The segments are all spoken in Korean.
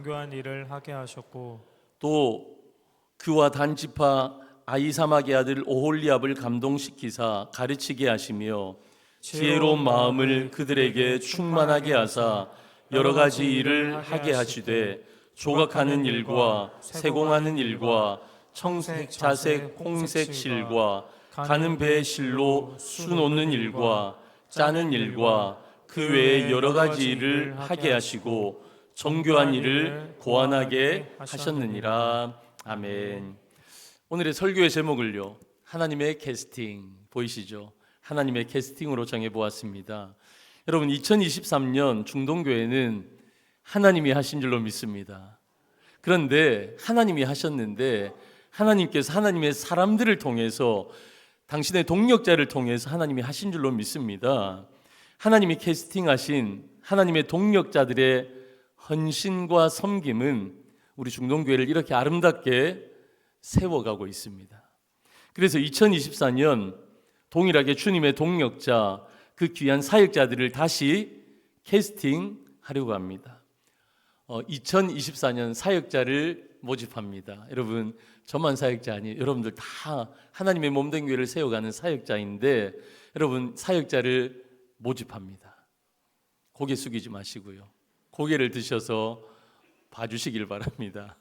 정교한 일을 하게 하셨고 또 그와 단지파 아히사막의 아들 오홀리압을 감동시키사 가르치게 하시며 지혜로운 마음을 그들에게 충만하게 하사 여러 가지 일을 하게 하시되 조각하는 일과 세공하는 일과 청색, 자색, 홍색 실과 가는 배의 실로 수 놓는 일과 짜는 일과 그 외에 여러 가지 일을 하게 하시고 정교한 일을 고안하게 하셨느니라. 아멘. 오늘의 설교의 제목을요, 하나님의 캐스팅, 보이시죠? 하나님의 캐스팅으로 정해보았습니다. 여러분, 2023년 중동교회는 하나님이 하신 줄로 믿습니다. 그런데 하나님이 하셨는데 하나님께서 하나님의 사람들을 통해서, 당신의 동력자를 통해서 하나님이 하신 줄로 믿습니다. 하나님이 캐스팅하신 하나님의 동력자들의 헌신과 섬김은 우리 중동교회를 이렇게 아름답게 세워가고 있습니다. 그래서 2024년 동일하게 주님의 동력자, 그 귀한 사역자들을 다시 캐스팅하려고 합니다. 2024년 사역자를 모집합니다. 여러분, 저만 사역자 아니에요. 여러분들 다 하나님의 몸된 교회를 세워가는 사역자인데, 여러분 사역자를 모집합니다. 고개 숙이지 마시고요, 고개를 드셔서 봐주시길 바랍니다.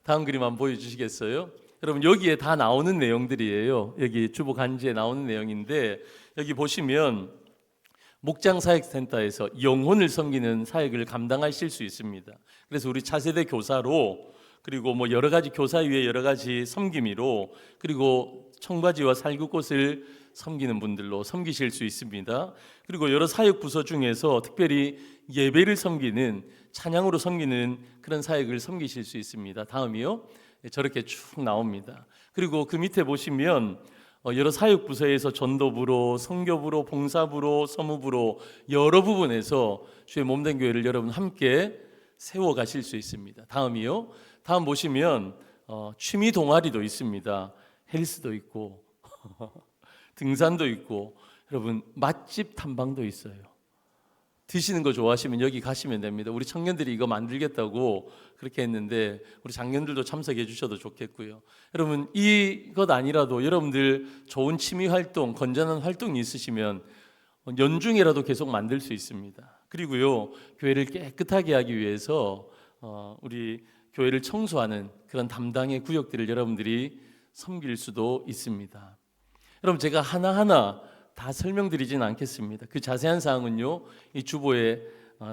다음 그림 한번 보여주시겠어요? 여러분, 여기에 다 나오는 내용들이에요. 여기 주보 간지에 나오는 내용인데, 여기 보시면 목장사역센터에서 영혼을 섬기는 사역을 감당하실 수 있습니다. 그래서 우리 차세대 교사로, 그리고 뭐 여러 가지 교사 위에 여러 가지 섬김이로, 그리고 청바지와 살구꽃을 섬기는 분들로 섬기실 수 있습니다. 그리고 여러 사역 부서 중에서 특별히 예배를 섬기는, 찬양으로 섬기는 그런 사역을 섬기실 수 있습니다. 다음이요, 저렇게 쭉 나옵니다. 그리고 그 밑에 보시면 여러 사역 부서에서 전도부로, 선교부로, 봉사부로, 서무부로 여러 부분에서 주의 몸된 교회를 여러분 함께 세워 가실 수 있습니다. 다음이요, 다음 보시면 취미 동아리도 있습니다. 헬스도 있고 등산도 있고, 여러분 맛집 탐방도 있어요. 드시는 거 좋아하시면 여기 가시면 됩니다. 우리 청년들이 이거 만들겠다고 그렇게 했는데 우리 장년들도 참석해 주셔도 좋겠고요. 여러분, 이것 아니라도 여러분들 좋은 취미 활동, 건전한 활동이 있으시면 연중에라도 계속 만들 수 있습니다. 그리고요, 교회를 깨끗하게 하기 위해서 우리 교회를 청소하는 그런 담당의 구역들을 여러분들이 섬길 수도 있습니다. 여러분, 제가 하나하나 다 설명드리지는 않겠습니다. 그 자세한 사항은요, 이 주보에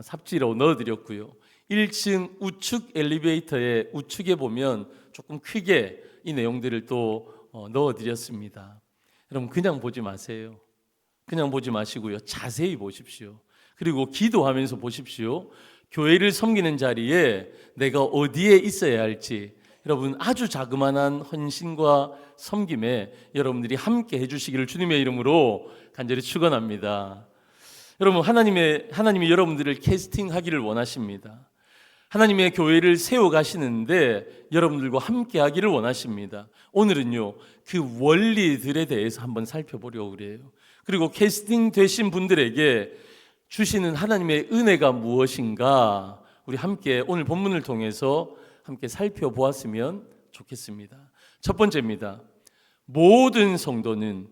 삽지로 넣어드렸고요. 1층 우측 엘리베이터의 우측에 보면 조금 크게 이 내용들을 또 넣어드렸습니다. 여러분, 그냥 보지 마세요. 그냥 보지 마시고요, 자세히 보십시오. 그리고 기도하면서 보십시오. 교회를 섬기는 자리에 내가 어디에 있어야 할지, 여러분 아주 자그마한 헌신과 섬김에 여러분들이 함께 해주시기를 주님의 이름으로 간절히 축원합니다. 여러분, 하나님이 여러분들을 캐스팅하기를 원하십니다. 하나님의 교회를 세워가시는데 여러분들과 함께 하기를 원하십니다. 오늘은요, 그 원리들에 대해서 한번 살펴보려고 그래요. 그리고 캐스팅 되신 분들에게 주시는 하나님의 은혜가 무엇인가, 우리 함께 오늘 본문을 통해서 함께 살펴보았으면 좋겠습니다. 첫 번째입니다. 모든 성도는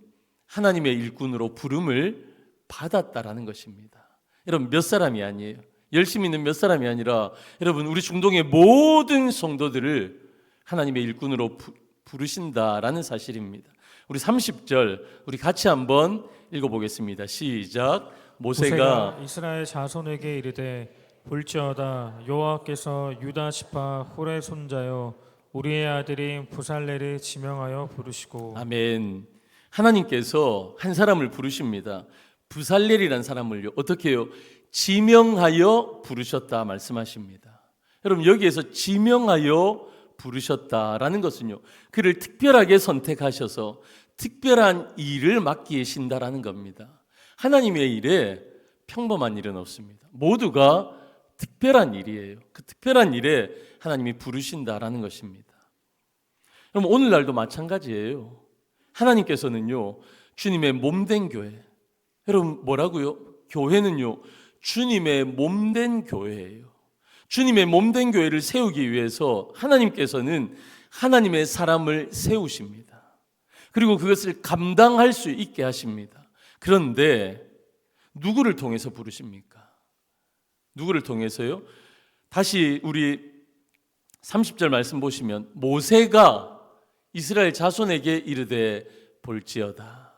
하나님의 일꾼으로 부름을 받았다라는 것입니다. 여러분, 몇 사람이 아니에요. 열심히 있는 몇 사람이 아니라, 여러분 우리 중동의 모든 성도들을 하나님의 일꾼으로 부르신다라는 사실입니다. 우리 30절 우리 같이 한번 읽어보겠습니다. 시작. 모세가 이스라엘 자손에게 이르되 볼지어다 여호와께서 유다 지파 홀의 손자여 우리의 아들인 부살레를 지명하여 부르시고. 아멘. 하나님께서 한 사람을 부르십니다. 부살렐이라는 사람을요, 어떻게 해요? 지명하여 부르셨다 말씀하십니다. 여러분, 여기에서 지명하여 부르셨다라는 것은요, 그를 특별하게 선택하셔서 특별한 일을 맡기신다라는 겁니다. 하나님의 일에 평범한 일은 없습니다. 모두가 특별한 일이에요. 그 특별한 일에 하나님이 부르신다라는 것입니다. 그럼 오늘날도 마찬가지예요. 하나님께서는요, 주님의 몸된 교회, 여러분 뭐라고요? 교회는요, 주님의 몸된 교회예요. 주님의 몸된 교회를 세우기 위해서 하나님께서는 하나님의 사람을 세우십니다. 그리고 그것을 감당할 수 있게 하십니다. 그런데 누구를 통해서 부르십니까? 누구를 통해서요? 다시 우리 30절 말씀 보시면 모세가 이스라엘 자손에게 이르되 볼지어다.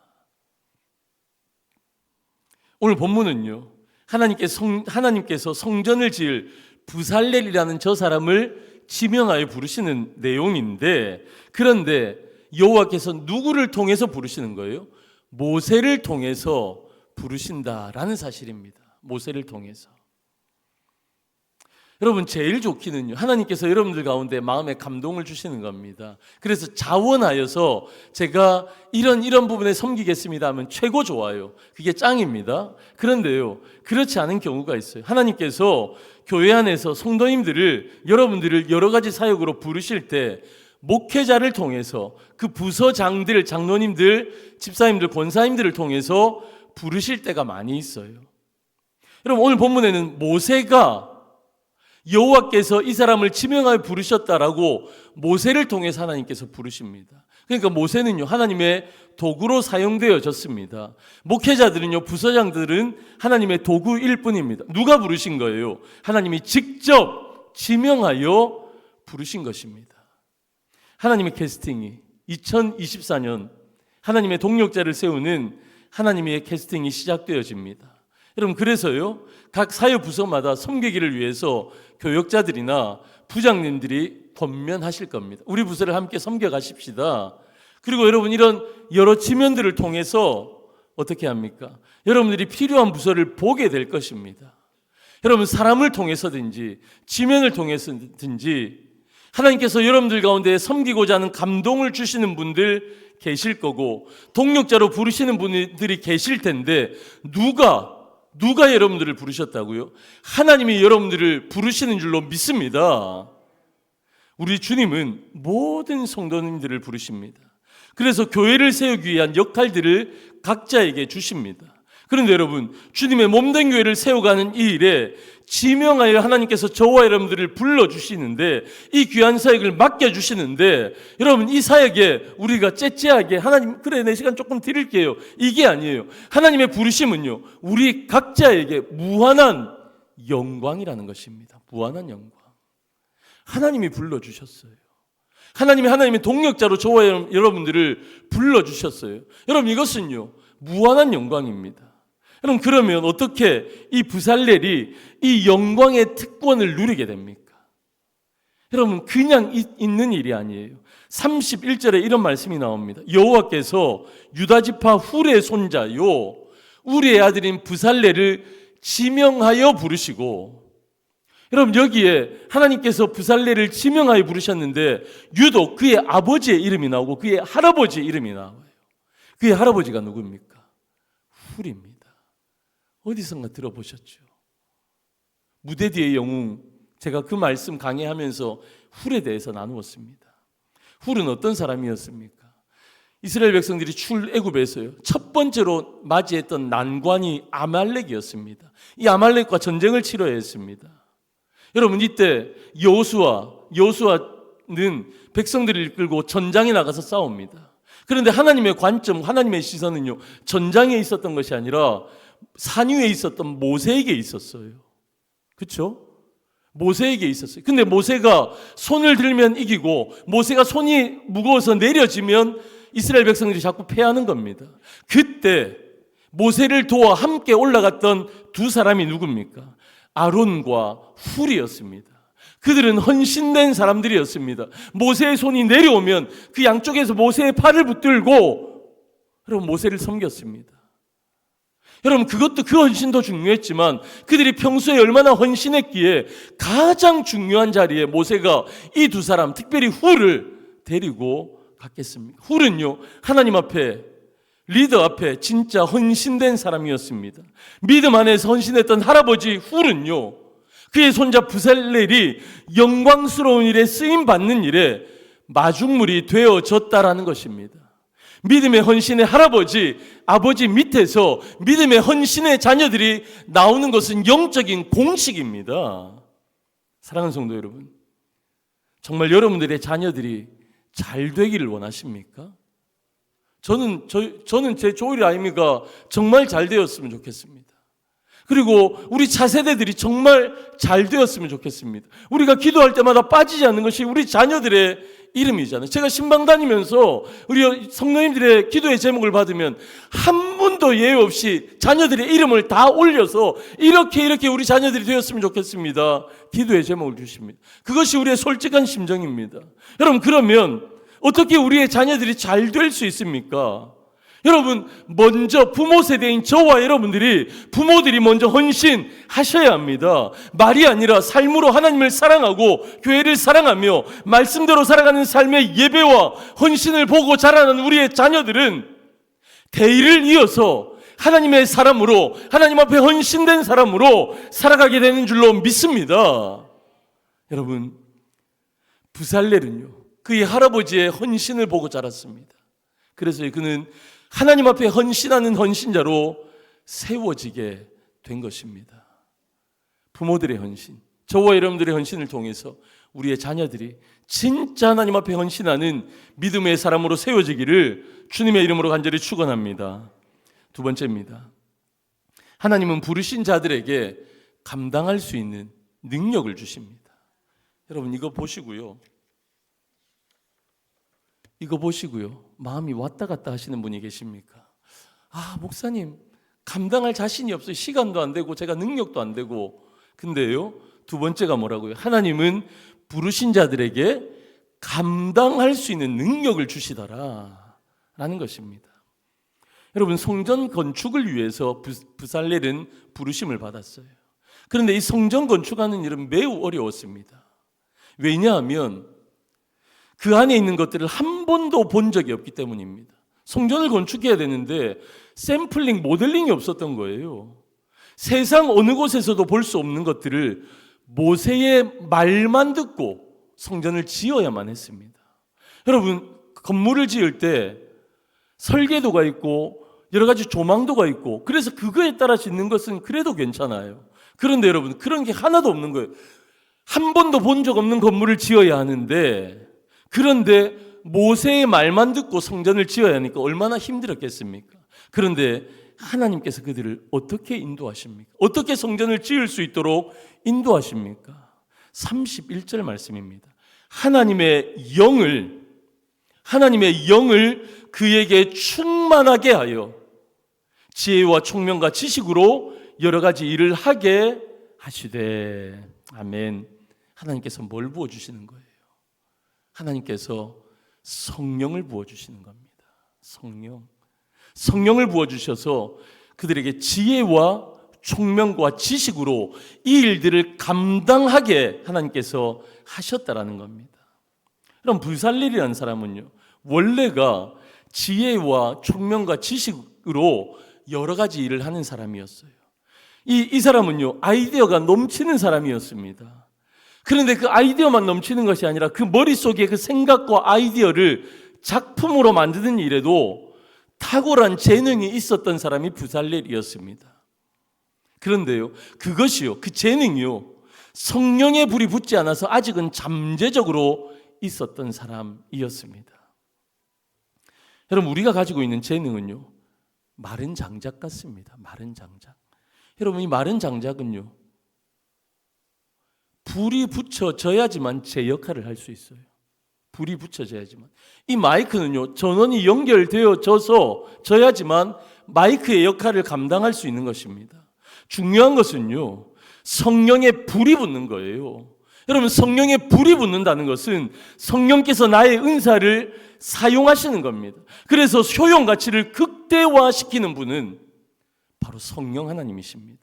오늘 본문은요, 하나님께서 성전을 지을 부살렐이라는 저 사람을 지명하여 부르시는 내용인데, 그런데 여호와께서 누구를 통해서 부르시는 거예요? 모세를 통해서 부르신다라는 사실입니다. 모세를 통해서. 여러분, 제일 좋기는요, 하나님께서 여러분들 가운데 마음에 감동을 주시는 겁니다. 그래서 자원하여서 제가 이런 부분에 섬기겠습니다 하면 최고 좋아요. 그게 짱입니다. 그런데요, 그렇지 않은 경우가 있어요. 하나님께서 교회 안에서 성도님들을, 여러분들을 여러 가지 사역으로 부르실 때 목회자를 통해서, 그 부서장들, 장로님들, 집사님들, 권사님들을 통해서 부르실 때가 많이 있어요. 여러분, 오늘 본문에는 모세가 여호와께서 이 사람을 지명하여 부르셨다라고 모세를 통해서 하나님께서 부르십니다. 그러니까 모세는요, 하나님의 도구로 사용되어졌습니다. 목회자들은요, 부서장들은 하나님의 도구일 뿐입니다. 누가 부르신 거예요? 하나님이 직접 지명하여 부르신 것입니다. 하나님의 캐스팅이 2024년 하나님의 동력자를 세우는 하나님의 캐스팅이 시작되어집니다. 여러분, 그래서요, 각 사역 부서마다 섬기기를 위해서 교역자들이나 부장님들이 권면하실 겁니다. 우리 부서를 함께 섬겨 가십시다. 그리고 여러분, 이런 여러 지면들을 통해서 어떻게 합니까? 여러분들이 필요한 부서를 보게 될 것입니다. 여러분, 사람을 통해서든지 지면을 통해서든지 하나님께서 여러분들 가운데 섬기고자 하는 감동을 주시는 분들 계실 거고, 동력자로 부르시는 분들이 계실 텐데, 누가 여러분들을 부르셨다고요? 하나님이 여러분들을 부르시는 줄로 믿습니다. 우리 주님은 모든 성도님들을 부르십니다. 그래서 교회를 세우기 위한 역할들을 각자에게 주십니다. 그런데 여러분, 주님의 몸된 교회를 세워가는 이 일에 지명하여 하나님께서 저와 여러분들을 불러주시는데, 이 귀한 사역을 맡겨주시는데, 여러분, 이 사역에 우리가 째째하게 하나님, 그래, 내 시간 조금 드릴게요, 이게 아니에요. 하나님의 부르심은요, 우리 각자에게 무한한 영광이라는 것입니다. 무한한 영광. 하나님이 불러주셨어요. 하나님의 동력자로 저와 여러분들을 불러주셨어요. 여러분, 이것은요, 무한한 영광입니다. 여러분, 그러면 어떻게 이 부살렐이 이 영광의 특권을 누리게 됩니까? 여러분, 그냥 있는 일이 아니에요. 31절에 이런 말씀이 나옵니다. 여호와께서 유다지파 훌의 손자요 우리의 아들인 부살렐을 지명하여 부르시고, 여러분, 여기에 하나님께서 부살렐을 지명하여 부르셨는데 유독 그의 아버지의 이름이 나오고 그의 할아버지의 이름이 나와요. 그의 할아버지가 누구입니까? 훌입니다. 어디선가 들어보셨죠? 무대 뒤의 영웅, 제가 그 말씀 강의하면서 훌에 대해서 나누었습니다. 훌은 어떤 사람이었습니까? 이스라엘 백성들이 출애굽에서요, 첫 번째로 맞이했던 난관이 아말렉이었습니다. 이 아말렉과 전쟁을 치러야 했습니다. 여러분, 이때 여호수아는 백성들을 이끌고 전장에 나가서 싸웁니다. 그런데 하나님의 관점, 하나님의 시선은요, 전장에 있었던 것이 아니라 산 위에 있었던 모세에게 있었어요. 그렇죠? 모세에게 있었어요. 근데 모세가 손을 들면 이기고, 모세가 손이 무거워서 내려지면 이스라엘 백성들이 자꾸 패하는 겁니다. 그때 모세를 도와 함께 올라갔던 두 사람이 누굽니까? 아론과 훌이었습니다. 그들은 헌신된 사람들이었습니다. 모세의 손이 내려오면 그 양쪽에서 모세의 팔을 붙들고 여러분, 모세를 섬겼습니다. 여러분, 그것도 그 헌신도 중요했지만 그들이 평소에 얼마나 헌신했기에 가장 중요한 자리에 모세가 이 두 사람, 특별히 훌을 데리고 갔겠습니까? 훌은요, 하나님 앞에, 리더 앞에 진짜 헌신된 사람이었습니다. 믿음 안에서 헌신했던 할아버지 훌은요, 그의 손자 부살렐이 영광스러운 일에 쓰임받는 일에 마중물이 되어졌다라는 것입니다. 믿음의 헌신의 할아버지, 아버지 밑에서 믿음의 헌신의 자녀들이 나오는 것은 영적인 공식입니다. 사랑하는 성도 여러분, 정말 여러분들의 자녀들이 잘 되기를 원하십니까? 저는 제 조일이 아이미가 정말 잘 되었으면 좋겠습니다. 그리고 우리 차세대들이 정말 잘 되었으면 좋겠습니다. 우리가 기도할 때마다 빠지지 않는 것이 우리 자녀들의 이름이잖아요. 제가 신방 다니면서 우리 성도님들의 기도의 제목을 받으면 한 분도 예외 없이 자녀들의 이름을 다 올려서 이렇게 우리 자녀들이 되었으면 좋겠습니다. 기도의 제목을 주십니다. 그것이 우리의 솔직한 심정입니다. 여러분, 그러면 어떻게 우리의 자녀들이 잘 될 수 있습니까? 여러분, 먼저 부모 세대인 저와 여러분들이 부모들이 먼저 헌신하셔야 합니다. 말이 아니라 삶으로 하나님을 사랑하고 교회를 사랑하며 말씀대로 살아가는 삶의 예배와 헌신을 보고 자라는 우리의 자녀들은 대의를 이어서 하나님의 사람으로, 하나님 앞에 헌신된 사람으로 살아가게 되는 줄로 믿습니다. 여러분, 부살렐은요, 그의 할아버지의 헌신을 보고 자랐습니다. 그래서 그는 하나님 앞에 헌신하는 헌신자로 세워지게 된 것입니다. 부모들의 헌신, 저와 여러분들의 헌신을 통해서 우리의 자녀들이 진짜 하나님 앞에 헌신하는 믿음의 사람으로 세워지기를 주님의 이름으로 간절히 축원합니다. 두 번째입니다. 하나님은 부르신 자들에게 감당할 수 있는 능력을 주십니다. 여러분, 이거 보시고요. 마음이 왔다 갔다 하시는 분이 계십니까? 아, 목사님, 감당할 자신이 없어요. 시간도 안 되고 제가 능력도 안 되고. 근데요, 두 번째가 뭐라고요? 하나님은 부르신 자들에게 감당할 수 있는 능력을 주시더라 라는 것입니다. 여러분, 성전 건축을 위해서 부살렐은 부르심을 받았어요. 그런데 이 성전 건축하는 일은 매우 어려웠습니다. 왜냐하면 그 안에 있는 것들을 한 번도 본 적이 없기 때문입니다. 성전을 건축해야 되는데 샘플링, 모델링이 없었던 거예요. 세상 어느 곳에서도 볼 수 없는 것들을 모세의 말만 듣고 성전을 지어야만 했습니다. 여러분, 건물을 지을 때 설계도가 있고 여러 가지 조망도가 있고, 그래서 그거에 따라 짓는 것은 그래도 괜찮아요. 그런데 여러분, 그런 게 하나도 없는 거예요. 한 번도 본 적 없는 건물을 지어야 하는데, 그런데 모세의 말만 듣고 성전을 지어야 하니까 얼마나 힘들었겠습니까? 그런데 하나님께서 그들을 어떻게 인도하십니까? 어떻게 성전을 지을 수 있도록 인도하십니까? 31절 말씀입니다. 하나님의 영을 그에게 충만하게 하여 지혜와 총명과 지식으로 여러 가지 일을 하게 하시되. 아멘. 하나님께서 뭘 부어주시는 거예요? 하나님께서 성령을 부어주시는 겁니다. 성령을 부어주셔서 그들에게 지혜와 총명과 지식으로 이 일들을 감당하게 하나님께서 하셨다라는 겁니다. 그럼 부살렐이라는 사람은요, 원래가 지혜와 총명과 지식으로 여러 가지 일을 하는 사람이었어요. 이 사람은요, 아이디어가 넘치는 사람이었습니다. 그런데 그 아이디어만 넘치는 것이 아니라 그 머릿속에 그 생각과 아이디어를 작품으로 만드는 일에도 탁월한 재능이 있었던 사람이 부살렐이었습니다. 그런데요, 그 재능이요, 성령의 불이 붙지 않아서 아직은 잠재적으로 있었던 사람이었습니다. 여러분, 우리가 가지고 있는 재능은요, 마른 장작 같습니다. 마른 장작. 여러분, 이 마른 장작은요, 불이 붙여져야지만 제 역할을 할 수 있어요. 불이 붙여져야지만. 이 마이크는요, 전원이 연결되어져야지만 마이크의 역할을 감당할 수 있는 것입니다. 중요한 것은요, 성령의 불이 붙는 거예요. 여러분, 성령의 불이 붙는다는 것은 성령께서 나의 은사를 사용하시는 겁니다. 그래서 효용 가치를 극대화시키는 분은 바로 성령 하나님이십니다.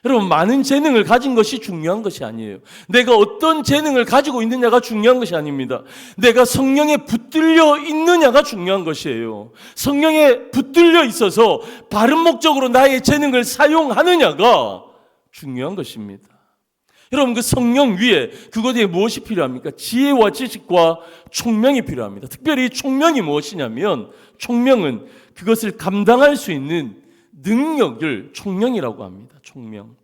여러분, 많은 재능을 가진 것이 중요한 것이 아니에요. 내가 어떤 재능을 가지고 있느냐가 중요한 것이 아닙니다. 내가 성령에 붙들려 있느냐가 중요한 것이에요. 성령에 붙들려 있어서 바른 목적으로 나의 재능을 사용하느냐가 중요한 것입니다. 여러분, 그 성령 위에 그것에 무엇이 필요합니까? 지혜와 지식과 총명이 필요합니다. 특별히 총명이 무엇이냐면, 총명은 그것을 감당할 수 있는 능력을 총명이라고 합니다. 총명.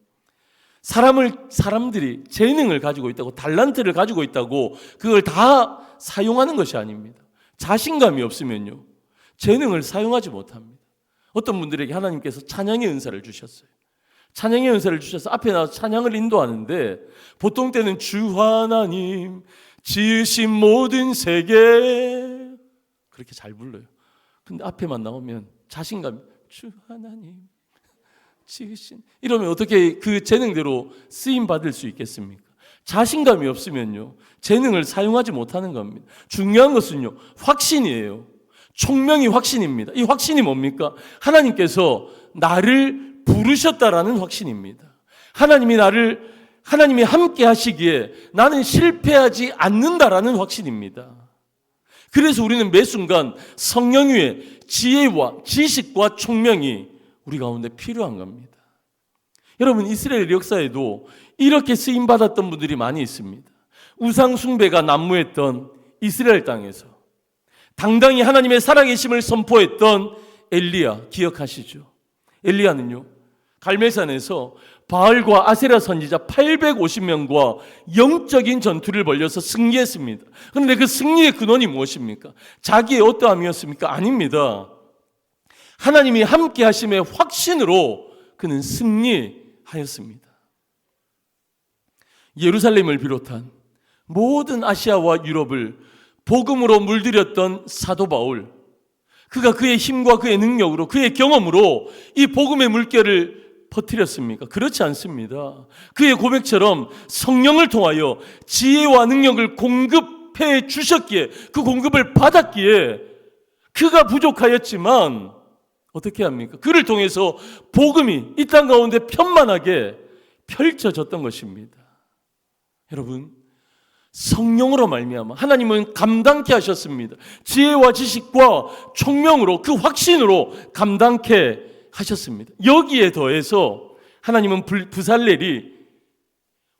사람들이 재능을 가지고 있다고, 달란트를 가지고 있다고 그걸 다 사용하는 것이 아닙니다. 자신감이 없으면요, 재능을 사용하지 못합니다. 어떤 분들에게 하나님께서 찬양의 은사를 주셨어요. 찬양의 은사를 주셔서 앞에 나와서 찬양을 인도하는데, 보통 때는 주 하나님 지으신 모든 세계 그렇게 잘 불러요. 근데 앞에만 나오면 자신감, 주 하나님 지으신, 이러면 어떻게 그 재능대로 쓰임 받을 수 있겠습니까? 자신감이 없으면요, 재능을 사용하지 못하는 겁니다. 중요한 것은요, 확신이에요. 총명이 확신입니다. 이 확신이 뭡니까? 하나님께서 나를 부르셨다라는 확신입니다. 하나님이 함께 하시기에 나는 실패하지 않는다라는 확신입니다. 그래서 우리는 매 순간 성령 위에 지혜와 지식과 총명이 우리 가운데 필요한 겁니다. 여러분, 이스라엘 역사에도 이렇게 쓰임받았던 분들이 많이 있습니다. 우상 숭배가 난무했던 이스라엘 땅에서 당당히 하나님의 살아계심을 선포했던 엘리야, 기억하시죠? 엘리야는요, 갈멜산에서 바알과 아세라 선지자 850명과 영적인 전투를 벌여서 승리했습니다. 그런데 그 승리의 근원이 무엇입니까? 자기의 어떠함이었습니까? 아닙니다. 하나님이 함께 하심의 확신으로 그는 승리하였습니다. 예루살렘을 비롯한 모든 아시아와 유럽을 복음으로 물들였던 사도 바울, 그가 그의 힘과 그의 능력으로, 그의 경험으로 이 복음의 물결을 퍼뜨렸습니까? 그렇지 않습니다. 그의 고백처럼 성령을 통하여 지혜와 능력을 공급해 주셨기에, 그 공급을 받았기에 그가 부족하였지만 어떻게 합니까? 그를 통해서 복음이 이 땅 가운데 편만하게 펼쳐졌던 것입니다. 여러분, 성령으로 말미암아 하나님은 감당케 하셨습니다. 지혜와 지식과 총명으로, 그 확신으로 감당케 하셨습니다. 여기에 더해서 하나님은 부살렐이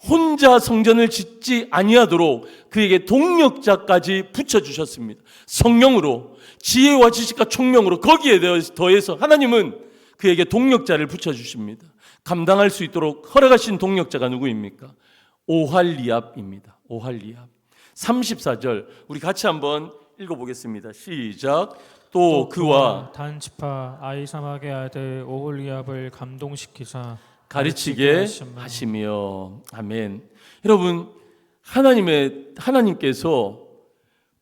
혼자 성전을 짓지 아니하도록 그에게 동력자까지 붙여주셨습니다. 성령으로, 지혜와 지식과 총명으로, 거기에 더해서 하나님은 그에게 동력자를 붙여주십니다. 감당할 수 있도록 허락하신 동력자가 누구입니까? 오할리압입니다. 오할리압. 34절 우리 같이 한번 읽어보겠습니다. 시작. 또 그와 단지파 아이사막의 아들 오홀리압을 감동시키사 가르치게 하시며. 아멘. 여러분, 하나님께서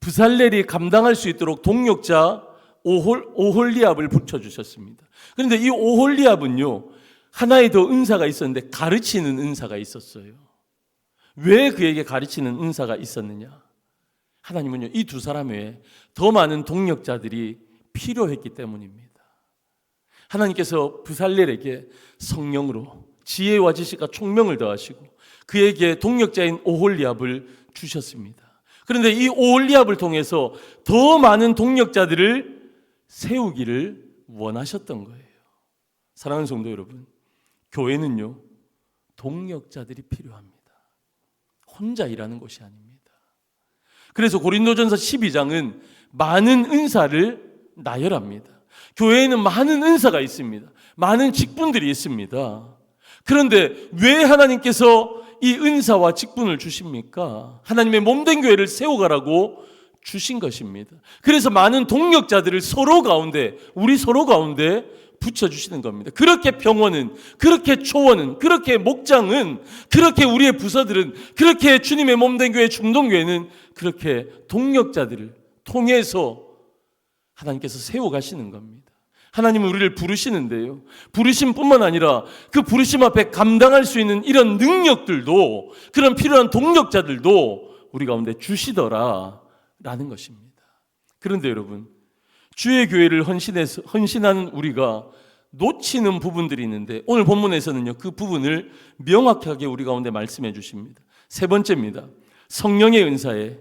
부살렐이 감당할 수 있도록 동력자 오홀리압을 붙여주셨습니다. 그런데 이 오홀리압은요, 하나의 더 은사가 있었는데 가르치는 은사가 있었어요. 왜 그에게 가르치는 은사가 있었느냐? 하나님은요, 이 두 사람 외에 더 많은 동력자들이 필요했기 때문입니다. 하나님께서 부살렐에게 성령으로 지혜와 지식과 총명을 더하시고 그에게 동력자인 오홀리압을 주셨습니다. 그런데 이 오홀리압을 통해서 더 많은 동력자들을 세우기를 원하셨던 거예요. 사랑하는 성도 여러분, 교회는요, 동력자들이 필요합니다. 혼자 일하는 것이 아닙니다. 그래서 고린도전서 12장은 많은 은사를 나열합니다. 교회에는 많은 은사가 있습니다. 많은 직분들이 있습니다. 그런데 왜 하나님께서 이 은사와 직분을 주십니까? 하나님의 몸된 교회를 세워가라고 주신 것입니다. 그래서 많은 동력자들을 우리 서로 가운데 붙여주시는 겁니다. 그렇게 병원은, 그렇게 초원은, 그렇게 목장은, 그렇게 우리의 부서들은, 그렇게 주님의 몸된 교회, 중동교회는 그렇게 동력자들을 통해서 하나님께서 세워가시는 겁니다. 하나님은 우리를 부르시는데요, 부르심 뿐만 아니라 그 부르심 앞에 감당할 수 있는 이런 능력들도, 그런 필요한 동력자들도 우리 가운데 주시더라라는 것입니다. 그런데 여러분, 주의 교회를 헌신하는 우리가 놓치는 부분들이 있는데, 오늘 본문에서는요, 그 부분을 명확하게 우리 가운데 말씀해 주십니다. 세 번째입니다. 성령의 은사에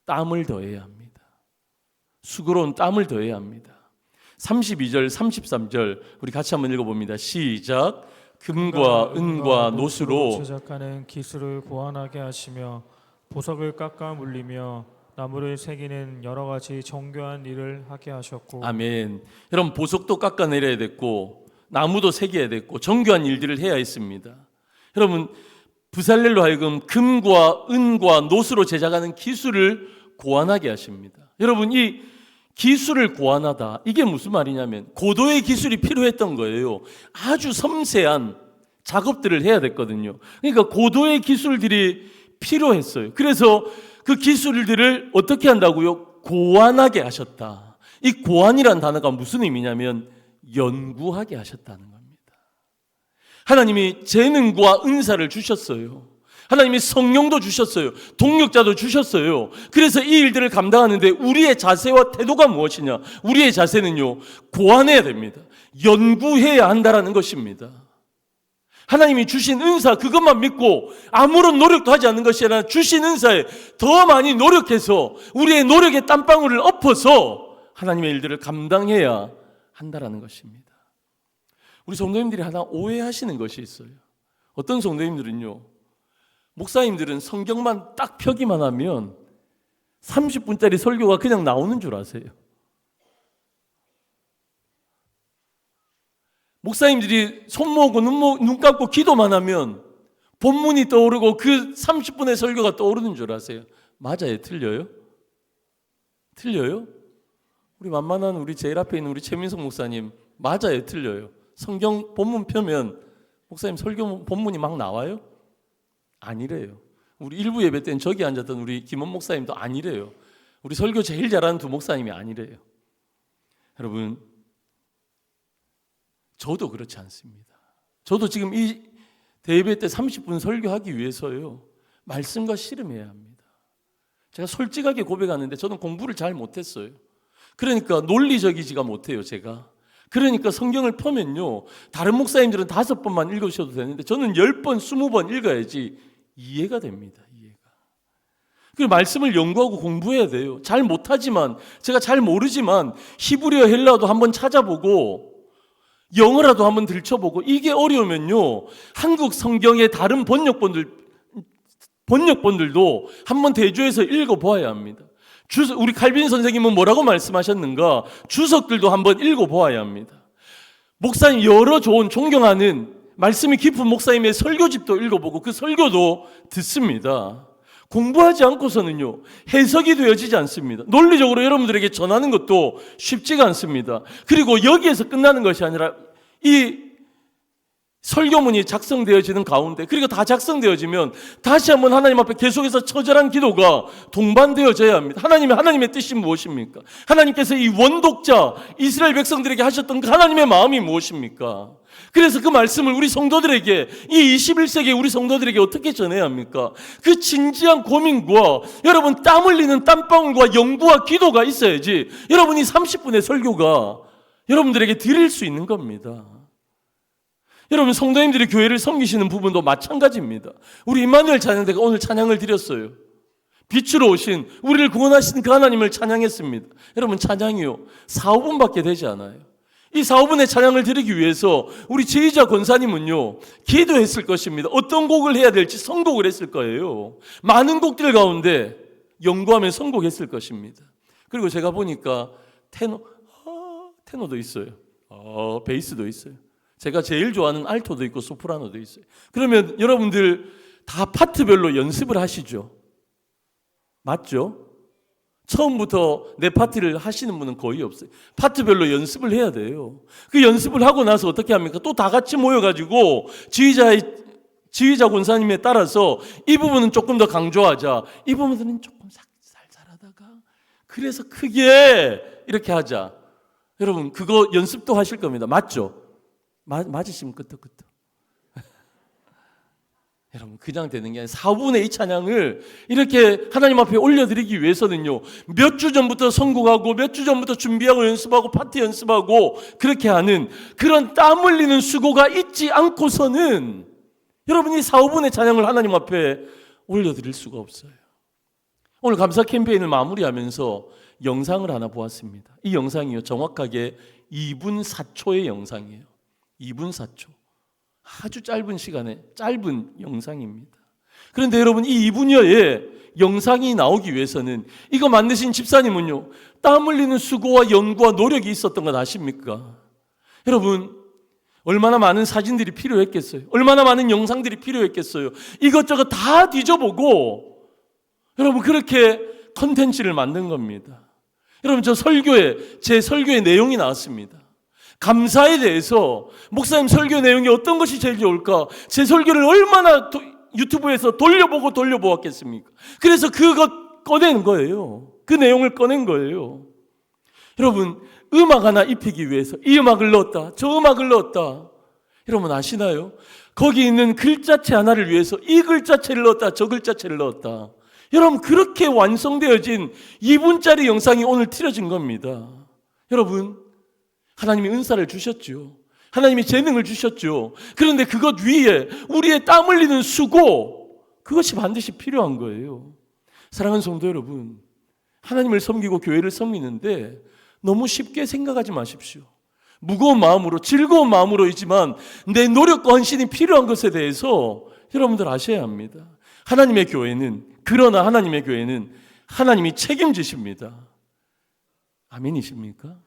땀을 더해야 합니다. 수고로운 땀을 더해야 합니다. 32절, 33절 우리 같이 한번 읽어봅니다. 시작. 금과 은과 노수로 제작하는 기술을 고안하게 하시며 보석을 깎아 물리며 나무를 새기는 여러 가지 정교한 일을 하게 하셨고. 아멘. 여러분, 보석도 깎아내려야 됐고 나무도 새겨야 됐고 정교한 일들을 해야 했습니다. 여러분, 부살렐로 하여금 금과 은과 노수로 제작하는 기술을 고안하게 하십니다. 여러분, 이 기술을 고안하다, 이게 무슨 말이냐면 고도의 기술이 필요했던 거예요. 아주 섬세한 작업들을 해야 됐거든요. 그러니까 고도의 기술들이 필요했어요. 그래서 그 기술들을 어떻게 한다고요? 고안하게 하셨다. 이 고안이란 단어가 무슨 의미냐면 연구하게 하셨다는 겁니다. 하나님이 재능과 은사를 주셨어요. 하나님이 성령도 주셨어요. 동력자도 주셨어요. 그래서 이 일들을 감당하는데 우리의 자세와 태도가 무엇이냐? 우리의 자세는요, 고안해야 됩니다. 연구해야 한다라는 것입니다. 하나님이 주신 은사 그것만 믿고 아무런 노력도 하지 않는 것이 아니라 주신 은사에 더 많이 노력해서 우리의 노력의 땀방울을 엎어서 하나님의 일들을 감당해야 한다라는 것입니다. 우리 성도님들이 하나 오해하시는 것이 있어요. 어떤 성도님들은요, 목사님들은 성경만 딱 펴기만 하면 30분짜리 설교가 그냥 나오는 줄 아세요. 목사님들이 손 모으고 눈 감고 기도만 하면 본문이 떠오르고 그 30분의 설교가 떠오르는 줄 아세요. 맞아요? 틀려요? 틀려요? 우리 만만한 우리 제일 앞에 있는 우리 최민석 목사님, 맞아요? 틀려요? 성경 본문 펴면 목사님 설교 본문이 막 나와요? 아니래요. 우리 일부 예배 때는 저기 앉았던 우리 김원 목사님도 아니래요. 우리 설교 제일 잘하는 두 목사님이 아니래요. 여러분, 저도 그렇지 않습니다. 저도 지금 이 대예배 때 30분 설교하기 위해서요, 말씀과 씨름해야 합니다. 제가 솔직하게 고백하는데 저는 공부를 잘 못했어요. 그러니까 논리적이지가 못해요, 제가. 그러니까 성경을 펴면요, 다른 목사님들은 5번만 읽으셔도 되는데 저는 10번, 20번 읽어야지 이해가 됩니다. 이해가. 그 말씀을 연구하고 공부해야 돼요. 잘 못하지만, 제가 잘 모르지만 히브리어, 헬라어도 한번 찾아보고 영어라도 한번 들춰보고, 이게 어려우면요, 한국 성경의 다른 번역본들도 한번 대조해서 읽어보아야 합니다. 우리 칼빈 선생님은 뭐라고 말씀하셨는가? 주석들도 한번 읽어보아야 합니다. 목사님, 여러 좋은 존경하는 말씀이 깊은 목사님의 설교집도 읽어보고 그 설교도 듣습니다. 공부하지 않고서는요, 해석이 되어지지 않습니다. 논리적으로 여러분들에게 전하는 것도 쉽지가 않습니다. 그리고 여기에서 끝나는 것이 아니라 이 설교문이 작성되어지는 가운데, 그리고 다 작성되어지면 다시 한번 하나님 앞에 계속해서 처절한 기도가 동반되어져야 합니다. 하나님의 뜻이 무엇입니까? 하나님께서 이 원독자 이스라엘 백성들에게 하셨던 그 하나님의 마음이 무엇입니까? 그래서 그 말씀을 우리 성도들에게, 이 21세기 우리 성도들에게 어떻게 전해야 합니까? 그 진지한 고민과 여러분 땀 흘리는 땀방울과 연구와 기도가 있어야지 여러분이 30분의 설교가 여러분들에게 드릴 수 있는 겁니다. 여러분, 성도님들이 교회를 섬기시는 부분도 마찬가지입니다. 우리 임마누엘 찬양대가 오늘 찬양을 드렸어요. 빛으로 오신, 우리를 구원하신 그 하나님을 찬양했습니다. 여러분, 찬양이요, 4, 5분밖에 되지 않아요. 이 4, 5분의 찬양을 드리기 위해서 우리 지휘자 권사님은요, 기도했을 것입니다. 어떤 곡을 해야 될지 선곡을 했을 거예요. 많은 곡들 가운데 연구하며 선곡했을 것입니다. 그리고 제가 보니까 테너도 있어요. 베이스도 있어요. 제가 제일 좋아하는 알토도 있고 소프라노도 있어요. 그러면 여러분들 다 파트별로 연습을 하시죠? 맞죠? 처음부터 내 파트를 하시는 분은 거의 없어요. 파트별로 연습을 해야 돼요. 그 연습을 하고 나서 어떻게 합니까? 또 다 같이 모여가지고 지휘자 권사님에 따라서 이 부분은 조금 더 강조하자, 이 부분은 조금 살살하다가, 그래서 크게 이렇게 하자. 여러분, 그거 연습도 하실 겁니다. 맞죠? 맞으시면 끄떡끄떡. 여러분, 그냥 되는 게 아니라 4분의 2 찬양을 이렇게 하나님 앞에 올려드리기 위해서는요, 몇 주 전부터 선곡하고 몇 주 전부터 준비하고 연습하고 파트 연습하고 그렇게 하는 그런 땀 흘리는 수고가 있지 않고서는 여러분이 4, 5분의 찬양을 하나님 앞에 올려드릴 수가 없어요. 오늘 감사 캠페인을 마무리하면서 영상을 하나 보았습니다. 이 영상이요, 정확하게 2분 4초의 영상이에요. 2분 4초. 아주 짧은 시간에 짧은 영상입니다. 그런데 여러분, 이 2분여의 영상이 나오기 위해서는 이거 만드신 집사님은요, 땀 흘리는 수고와 연구와 노력이 있었던 건 아십니까? 여러분, 얼마나 많은 사진들이 필요했겠어요. 얼마나 많은 영상들이 필요했겠어요. 이것저것 다 뒤져보고 여러분 그렇게 컨텐츠를 만든 겁니다. 여러분 제 설교의 내용이 나왔습니다. 감사에 대해서 목사님 설교 내용이 어떤 것이 제일 좋을까? 제 설교를 얼마나 유튜브에서 돌려보았겠습니까? 그래서 그것 꺼낸 거예요. 그 내용을 꺼낸 거예요. 여러분 음악 하나 입히기 위해서 이 음악을 넣었다, 저 음악을 넣었다. 여러분 아시나요? 거기 있는 글자체 하나를 위해서 이 글자체를 넣었다, 저 글자체를 넣었다. 여러분 그렇게 완성되어진 2분짜리 영상이 오늘 틀어진 겁니다. 여러분 하나님이 은사를 주셨죠. 하나님이 재능을 주셨죠. 그런데 그것 위에 우리의 땀 흘리는 수고, 그것이 반드시 필요한 거예요. 사랑하는 성도 여러분, 하나님을 섬기고 교회를 섬기는데 너무 쉽게 생각하지 마십시오. 무거운 마음으로, 즐거운 마음으로이지만 내 노력과 헌신이 필요한 것에 대해서 여러분들 아셔야 합니다. 그러나 하나님의 교회는 하나님이 책임지십니다. 아멘이십니까?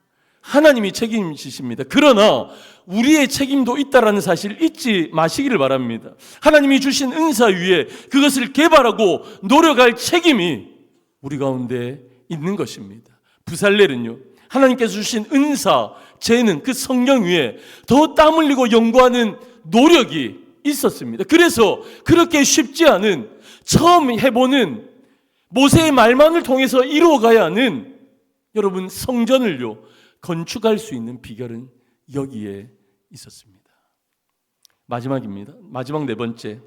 하나님이 책임지십니다. 그러나 우리의 책임도 있다라는 사실 잊지 마시기를 바랍니다. 하나님이 주신 은사 위에 그것을 개발하고 노력할 책임이 우리 가운데 있는 것입니다. 부살렐은요, 하나님께서 주신 은사, 재능, 그 성령 위에 더 땀 흘리고 연구하는 노력이 있었습니다. 그래서 그렇게 쉽지 않은, 처음 해보는 모세의 말만을 통해서 이루어가야 하는 여러분 성전을요 건축할 수 있는 비결은 여기에 있었습니다. 마지막입니다. 마지막 네 번째,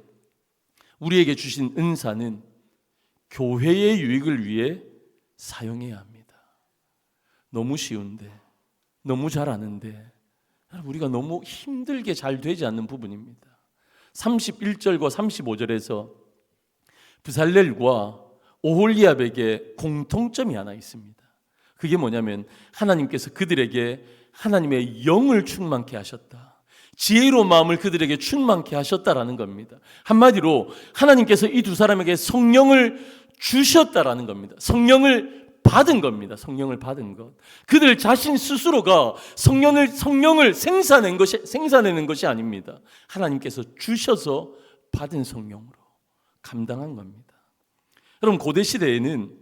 우리에게 주신 은사는 교회의 유익을 위해 사용해야 합니다. 너무 쉬운데, 너무 잘 아는데 우리가 너무 힘들게 잘 되지 않는 부분입니다. 31절과 35절에서 부살렐과 오홀리압에게 공통점이 하나 있습니다. 그게 뭐냐면 하나님께서 그들에게 하나님의 영을 충만케 하셨다. 지혜로운 마음을 그들에게 충만케 하셨다라는 겁니다. 한마디로 하나님께서 이 두 사람에게 성령을 주셨다라는 겁니다. 성령을 받은 겁니다. 성령을 받은 것. 그들 자신 스스로가 성령을 생산해낸 것이 아닙니다. 하나님께서 주셔서 받은 성령으로 감당한 겁니다. 여러분 고대 시대에는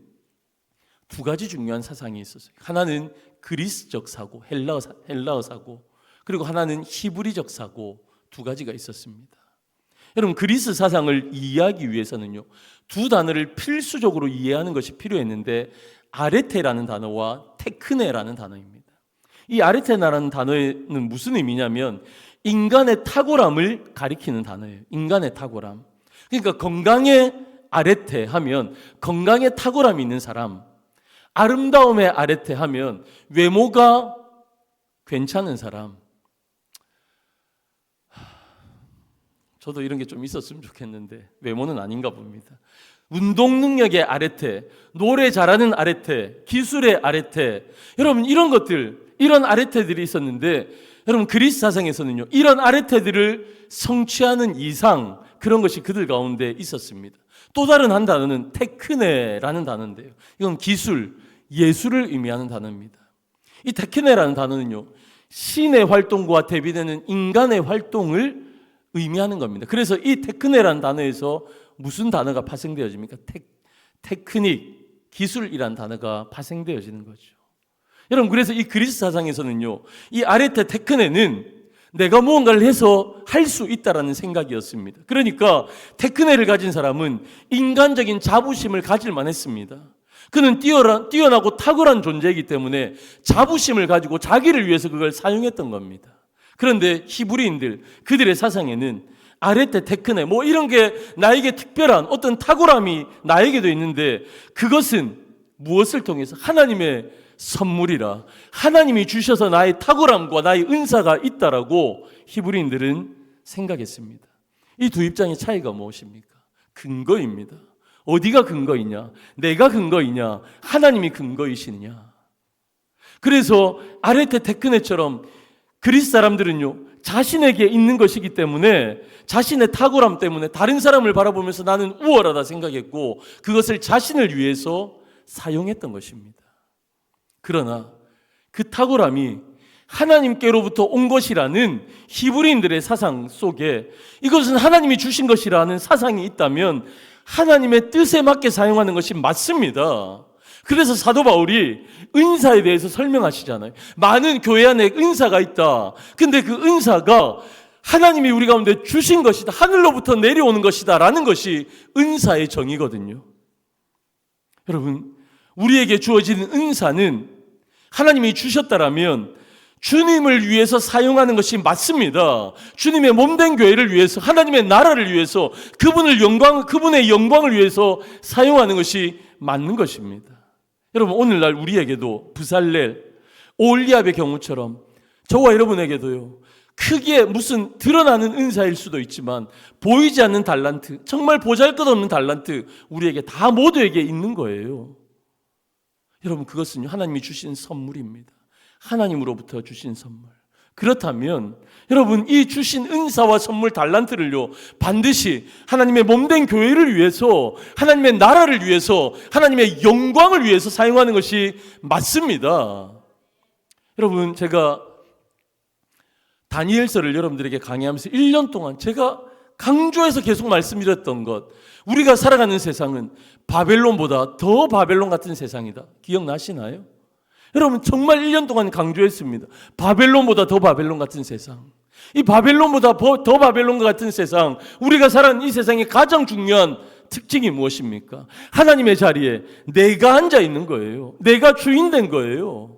두 가지 중요한 사상이 있었어요. 하나는 그리스적 사고, 헬라어 사고, 그리고 하나는 히브리적 사고, 두 가지가 있었습니다. 여러분 그리스 사상을 이해하기 위해서는요 두 단어를 필수적으로 이해하는 것이 필요했는데 아레테라는 단어와 테크네라는 단어입니다. 이 아레테라는 단어는 무슨 의미냐면 인간의 탁월함을 가리키는 단어예요. 인간의 탁월함. 그러니까 건강의 아레테 하면 건강에 탁월함이 있는 사람, 아름다움의 아레테 하면 외모가 괜찮은 사람. 저도 이런 게 좀 있었으면 좋겠는데 외모는 아닌가 봅니다. 운동 능력의 아레테, 노래 잘하는 아레테, 기술의 아레테, 여러분 이런 것들, 이런 아레테들이 있었는데 여러분 그리스 사상에서는요 이런 아레테들을 성취하는 이상 그런 것이 그들 가운데 있었습니다. 또 다른 한 단어는 테크네라는 단어인데요, 이건 기술, 예술을 의미하는 단어입니다. 이 테크네라는 단어는요 신의 활동과 대비되는 인간의 활동을 의미하는 겁니다. 그래서 이 테크네라는 단어에서 무슨 단어가 파생되어집니까? 테크닉, 기술이라는 단어가 파생되어지는 거죠. 여러분 그래서 이 그리스 사상에서는요 이 아레테 테크네는 내가 무언가를 해서 할 수 있다라는 생각이었습니다. 그러니까 테크네를 가진 사람은 인간적인 자부심을 가질만 했습니다. 그는 뛰어나고 탁월한 존재이기 때문에 자부심을 가지고 자기를 위해서 그걸 사용했던 겁니다. 그런데 히브리인들, 그들의 사상에는 아레테 테크네 뭐 이런 게 나에게 특별한 어떤 탁월함이 나에게도 있는데 그것은 무엇을 통해서 하나님의 선물이라, 하나님이 주셔서 나의 탁월함과 나의 은사가 있다라고 히브리인들은 생각했습니다. 이 두 입장의 차이가 무엇입니까? 근거입니다. 어디가 근거이냐? 내가 근거이냐? 하나님이 근거이시느냐? 그래서 아레테 테크네처럼 그리스 사람들은요 자신에게 있는 것이기 때문에, 자신의 탁월함 때문에 다른 사람을 바라보면서 나는 우월하다 생각했고 그것을 자신을 위해서 사용했던 것입니다. 그러나 그 탁월함이 하나님께로부터 온 것이라는 히브리인들의 사상 속에 이것은 하나님이 주신 것이라는 사상이 있다면 하나님의 뜻에 맞게 사용하는 것이 맞습니다. 그래서 사도 바울이 은사에 대해서 설명하시잖아요. 많은 교회 안에 은사가 있다. 근데 그 은사가 하나님이 우리 가운데 주신 것이다. 하늘로부터 내려오는 것이다. 라는 것이 은사의 정의거든요. 여러분, 우리에게 주어지는 은사는 하나님이 주셨다라면 주님을 위해서 사용하는 것이 맞습니다. 주님의 몸된 교회를 위해서, 하나님의 나라를 위해서, 그분의 영광을 위해서 사용하는 것이 맞는 것입니다. 여러분, 오늘날 우리에게도 부살렐, 오홀리압의 경우처럼 저와 여러분에게도요, 크게 무슨 드러나는 은사일 수도 있지만 보이지 않는 달란트, 정말 보잘것없는 달란트 우리에게 다 모두에게 있는 거예요. 여러분, 그것은 하나님이 주신 선물입니다. 하나님으로부터 주신 선물. 그렇다면 여러분, 이 주신 은사와 선물 달란트를요, 반드시 하나님의 몸된 교회를 위해서, 하나님의 나라를 위해서, 하나님의 영광을 위해서 사용하는 것이 맞습니다. 여러분, 제가 다니엘서를 여러분들에게 강의하면서 1년 동안 제가 강조해서 계속 말씀드렸던 것, 우리가 살아가는 세상은 바벨론보다 더 바벨론 같은 세상이다. 기억나시나요? 여러분, 정말 1년 동안 강조했습니다. 바벨론보다 더 바벨론 같은 세상. 이 바벨론보다 더 바벨론 같은 세상, 우리가 살아가는 이 세상의 가장 중요한 특징이 무엇입니까? 하나님의 자리에 내가 앉아 있는 거예요. 내가 주인 된 거예요.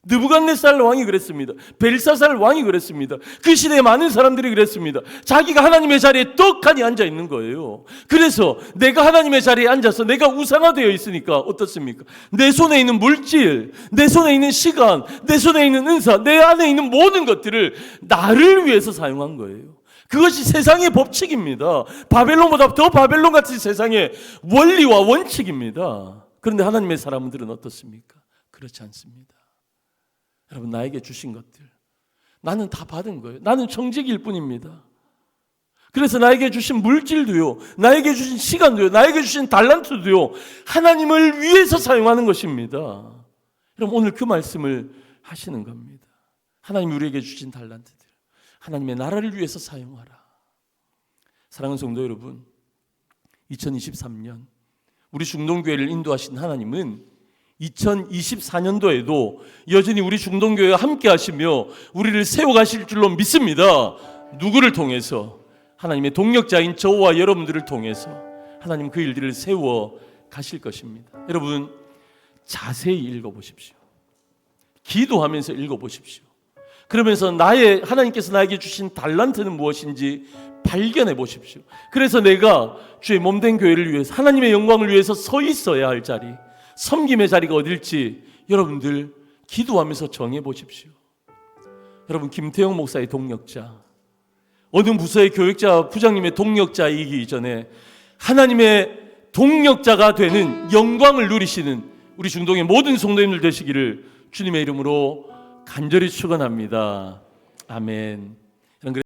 느부갓네살 왕이 그랬습니다. 벨사살 왕이 그랬습니다. 그 시대에 많은 사람들이 그랬습니다. 자기가 하나님의 자리에 떡하니 앉아 있는 거예요. 그래서 내가 하나님의 자리에 앉아서 내가 우상화되어 있으니까 어떻습니까? 내 손에 있는 물질, 내 손에 있는 시간, 내 손에 있는 은사, 내 안에 있는 모든 것들을 나를 위해서 사용한 거예요. 그것이 세상의 법칙입니다. 바벨론보다 더 바벨론 같은 세상의 원리와 원칙입니다. 그런데 하나님의 사람들은 어떻습니까? 그렇지 않습니다. 여러분, 나에게 주신 것들, 나는 다 받은 거예요. 나는 청직일 뿐입니다. 그래서 나에게 주신 물질도요, 나에게 주신 시간도요, 나에게 주신 달란트도요, 하나님을 위해서 사용하는 것입니다. 여러분, 오늘 그 말씀을 하시는 겁니다. 하나님이 우리에게 주신 달란트들, 하나님의 나라를 위해서 사용하라. 사랑하는 성도 여러분, 2023년 우리 중동교회를 인도하신 하나님은 2024년도에도 여전히 우리 중동교회와 함께 하시며 우리를 세워가실 줄로 믿습니다. 누구를 통해서? 하나님의 동력자인 저와 여러분들을 통해서 하나님 그 일들을 세워 가실 것입니다. 여러분, 자세히 읽어보십시오. 기도하면서 읽어보십시오. 그러면서 하나님께서 나에게 주신 달란트는 무엇인지 발견해 보십시오. 그래서 내가 주의 몸된 교회를 위해서, 하나님의 영광을 위해서 서 있어야 할 자리, 섬김의 자리가 어딜지 여러분들 기도하면서 정해 보십시오. 여러분, 김태형 목사의 동력자, 어느 부서의 교육자 부장님의 동력자이기 이전에 하나님의 동력자가 되는 영광을 누리시는 우리 중동의 모든 성도님들 되시기를 주님의 이름으로 간절히 축원합니다. 아멘.